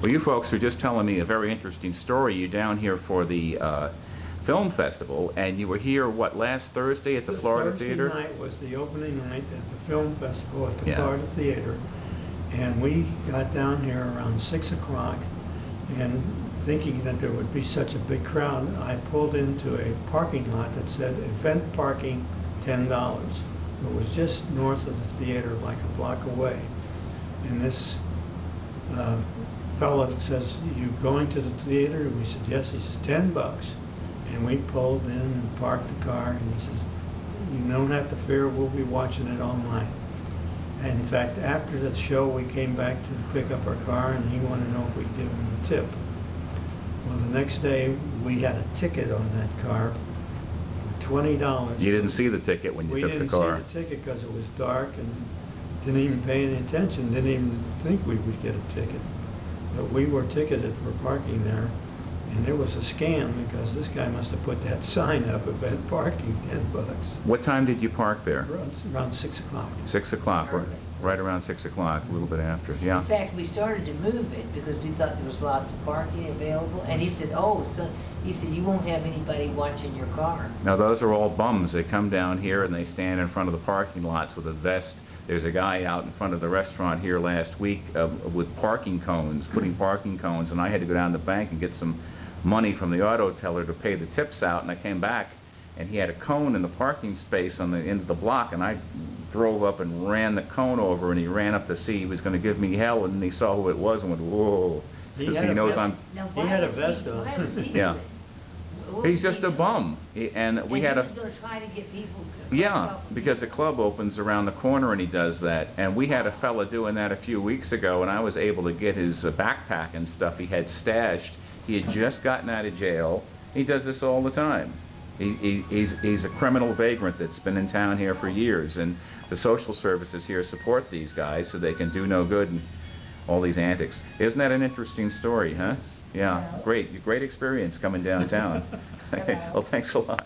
Well, you folks were just telling me a very interesting story. You're down here for the film festival, and you were here, what, last Thursday at the Florida Theater? Thursday night was the opening night at the film festival at the Yeah. Florida Theater, and we got down here around 6 o'clock, and thinking that there would be such a big crowd, I pulled into a parking lot that said event parking $10. It was just north of the theater, like a block away, and this fellow says, "You going to the theater?" We said, "Yes." He says, $10. And we pulled in and parked the car, and he says, "You don't have to fear, we'll be watching it online." And in fact, after the show, we came back to pick up our car, and he wanted to know if we'd give him a tip. Well, the next day, we had a ticket on that car for $20. You didn't see the ticket when you took the car. We didn't see the ticket because it was dark, and didn't even pay any attention, didn't even think we would get a ticket. But we were ticketed for parking there, and it was a scam because this guy must have put that sign up, event parking, $10. What time did you park there? Around 6 o'clock. 6 o'clock, right around 6 o'clock, a little bit after, yeah. In fact, we started to move it because we thought there was lots of parking available, and he said, "Oh, so," he said, "you won't have anybody watching your car." Now those are all bums. They come down here and they stand in front of the parking lots with a vest. There's a guy out in front of the restaurant here last week with parking cones, putting parking cones, and I had to go down to the bank and get some money from the auto teller to pay the tips out, and I came back and he had a cone in the parking space on the end of the block, and I drove up and ran the cone over, and he ran up to see he was going to give me hell, and he saw who it was and went, "Whoa," because he knows I'm... Now, He had a vest on. why was he Yeah. doing it? What He's was just he a doing? bum, and we had he a... was going to try to get people... Yeah, because the club opens around the corner and he does that. And we had a fella doing that a few weeks ago, and I was able to get his backpack and stuff he had stashed. He had just gotten out of jail. He does this all the time. He's a criminal vagrant that's been in town here for years, and the social services here support these guys so they can do no good and all these antics. Isn't that an interesting story, huh? Yeah, great experience coming downtown. Well, thanks a lot.